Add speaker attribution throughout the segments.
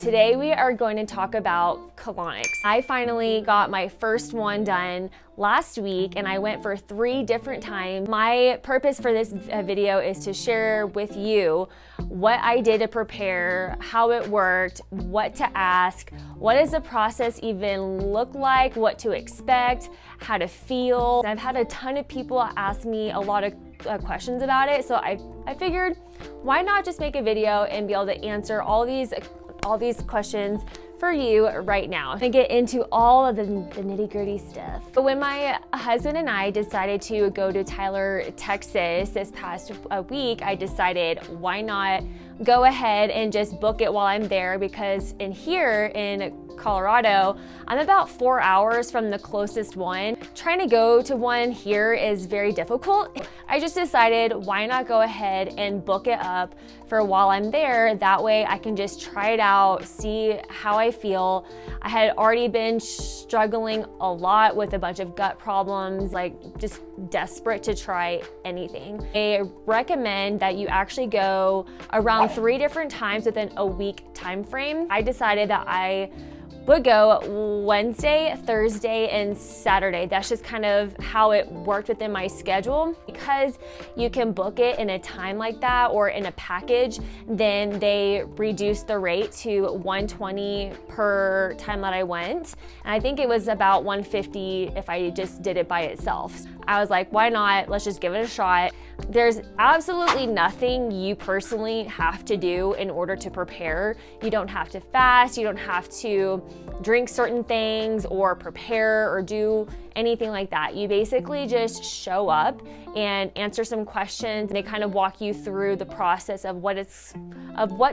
Speaker 1: Today we are going to talk about colonics. I finally got my first one done last week and I went for 3 different times. My purpose for this video is to share with you what I did to prepare, how it worked, what to ask, what does the process even look like, what to expect, how to feel. I've had a ton of people ask me a lot of questions about it, so I figured why not just make a video and be able to answer all these questions for you right now. I'm gonna get into all of the nitty-gritty stuff. But when my husband and I decided to go to Tyler, Texas this past week, I decided why not go ahead and just book it while I'm there, because here in Colorado, I'm about 4 hours from the closest one. Trying to go to one here is very difficult. I just decided why not go ahead and book it up for while I'm there. That way I can just try it out, see how I feel. I had already been struggling a lot with a bunch of gut problems, like just desperate to try anything. I recommend that you actually go around 3 different times within a week time frame. I decided that I would go Wednesday, Thursday, and Saturday. That's just kind of how it worked within my schedule. Because you can book it in a time like that or in a package, then they reduced the rate to $120 per time that I went. And I think it was about $150 if I just did it by itself. I was like, why not? Let's just give it a shot. There's absolutely nothing you personally have to do in order to prepare. You don't have to fast, you don't have to drink certain things or prepare or do anything like that. You basically just show up and answer some questions. They kind of walk you through the process of what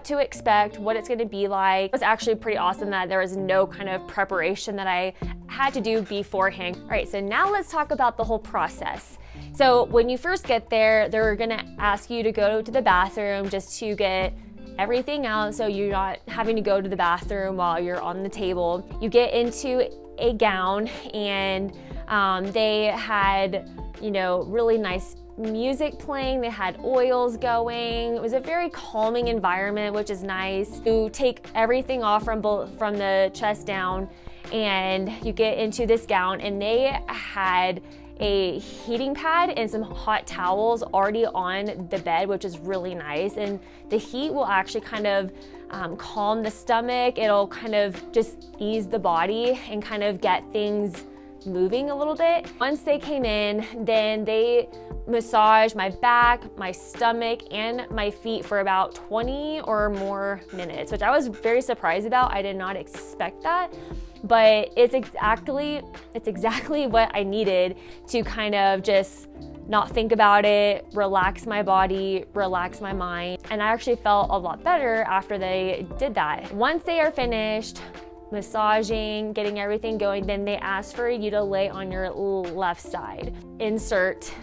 Speaker 1: to expect, what it's going to be like. It was actually pretty awesome that there was no kind of preparation that I had to do beforehand. All right, so now let's talk about the whole process. So when you first get there, they're gonna ask you to go to the bathroom just to get everything out so you're not having to go to the bathroom while you're on the table. You get into a gown and they had, really nice music playing. They had oils going. It was a very calming environment, which is nice. You take everything off from the chest down and you get into this gown, and they had a heating pad and some hot towels already on the bed, which is really nice. And the heat will actually kind of calm the stomach. It'll kind of just ease the body and kind of get things moving a little bit. Once they came in, then they massaged my back, my stomach, and my feet for about 20 or more minutes, which I was very surprised about. I did not expect that. But it's exactly what I needed to kind of just not think about it, relax my body, relax my mind. And I actually felt a lot better after they did that. Once they are finished massaging, getting everything going, then they ask for you to lay on your left side. Insert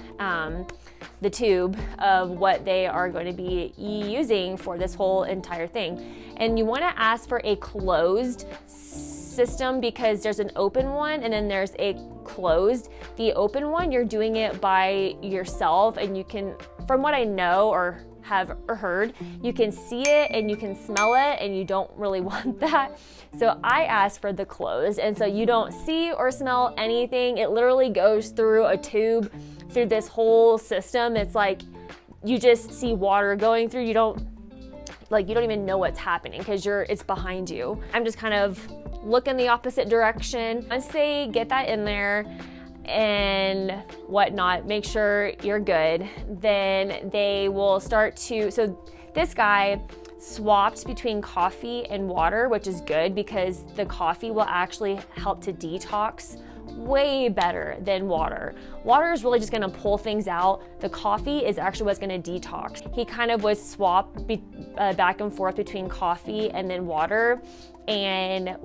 Speaker 1: the tube of what they are going to be using for this whole entire thing. And you want to ask for a closed system, because there's an open one and then there's a closed. The open one, you're doing it by yourself, and you can, from what I know or have heard, you can see it and you can smell it, and you don't really want that. So I asked for the closed, and so you don't see or smell anything. It literally goes through a tube through this whole system. It's like you just see water going through. You don't even know what's happening because it's behind you. I'm just kind of looking the opposite direction. Once they get that in there and whatnot, make sure you're good, then they will start to, so this guy swapped between coffee and water, which is good because the coffee will actually help to detox way better than water. Water is really just gonna pull things out. The coffee is actually what's gonna detox. He kind of would swap back and forth between coffee and then water. And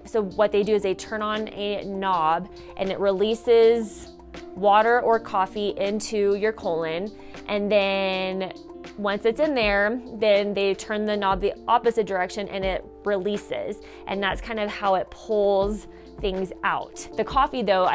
Speaker 1: so what they do is they turn on a knob and it releases water or coffee into your colon. And then once it's in there, then they turn the knob the opposite direction and it releases. And that's kind of how it pulls things out. The coffee though,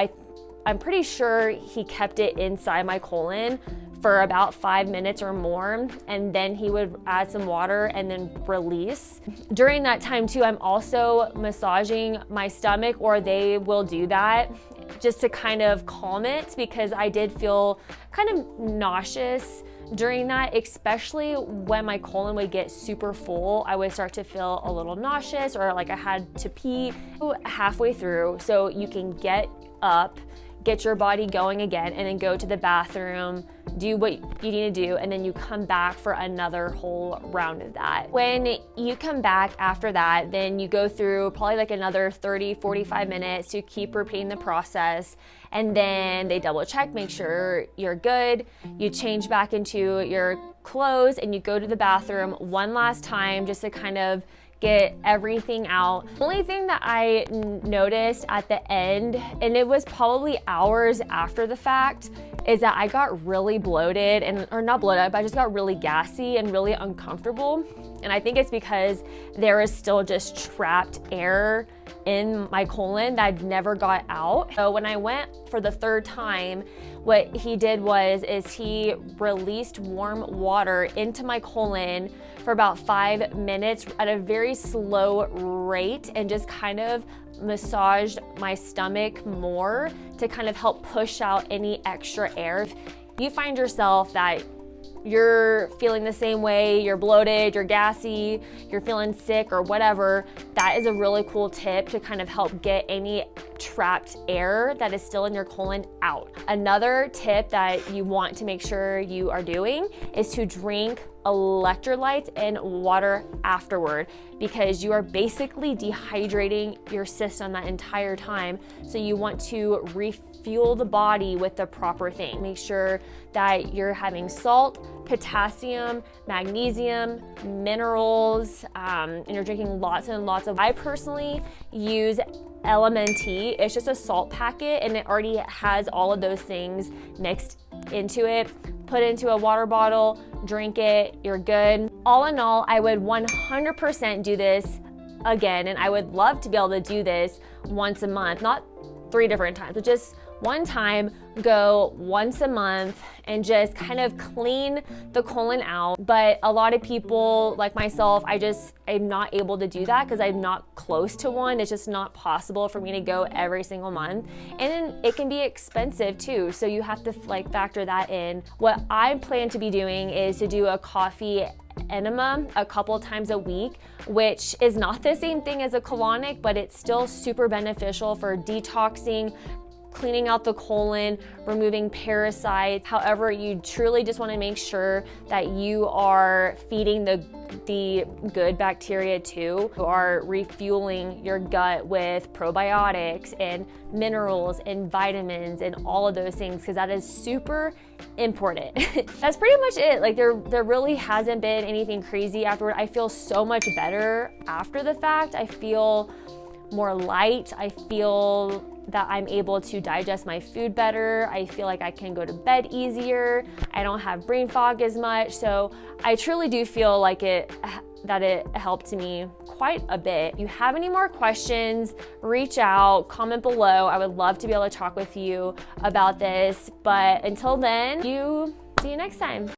Speaker 1: I'm pretty sure he kept it inside my colon for about 5 minutes or more, and then he would add some water and then release. During that time too, I'm also massaging my stomach, or they will do that just to kind of calm it, because I did feel kind of nauseous during that, especially when my colon would get super full. I would start to feel a little nauseous, or like I had to pee halfway through. So you can get up, get your body going again, and then go to the bathroom, do what you need to do, and then you come back for another whole round of that. When you come back after that, then you go through probably like another 30-45 minutes to keep repeating the process, and then they double check, make sure you're good. You change back into your clothes and you go to the bathroom one last time just to kind of get everything out. The only thing that I noticed at the end, and it was probably hours after the fact, is that I got really bloated, or not bloated, but I just got really gassy and really uncomfortable. And I think it's because there was still just trapped air in my colon that never got out. So when I went for the third time, what he did is he released warm water into my colon for about 5 minutes at a very slow rate, and just kind of massaged my stomach more to kind of help push out any extra air. If you find yourself that you're feeling the same way, you're bloated, you're gassy, you're feeling sick or whatever, that is a really cool tip to kind of help get any trapped air that is still in your colon out. Another tip that you want to make sure you are doing is to drink electrolytes and water afterward, because you are basically dehydrating your system that entire time. So you want to refuel the body with the proper thing. Make sure that you're having salt, potassium, magnesium, minerals, and you're drinking lots and lots of. I personally use LMNT. It's just a salt packet, and it already has all of those things mixed into it. Put it into a water bottle, drink it, you're good. All in all, I would 100% do this again, and I would love to be able to do this once a month, not 3 different times, but just one time, go once a month and just kind of clean the colon out. But a lot of people like myself, I'm not able to do that because I'm not close to one. It's just not possible for me to go every single month. And it can be expensive too. So you have to factor that in. What I plan to be doing is to do a coffee enema a couple times a week, which is not the same thing as a colonic, but it's still super beneficial for detoxing, cleaning out the colon, removing parasites. However, you truly just want to make sure that you are feeding the good bacteria too. You are refueling your gut with probiotics and minerals and vitamins and all of those things, because that is super important. That's pretty much it. There really hasn't been anything crazy afterward. I feel so much better after the fact. I feel more light. I feel that I'm able to digest my food better. I feel like I can go to bed easier. I don't have brain fog as much. So I truly do feel like that it helped me quite a bit. If you have any more questions, reach out, comment below. I would love to be able to talk with you about this. But until then, see you next time.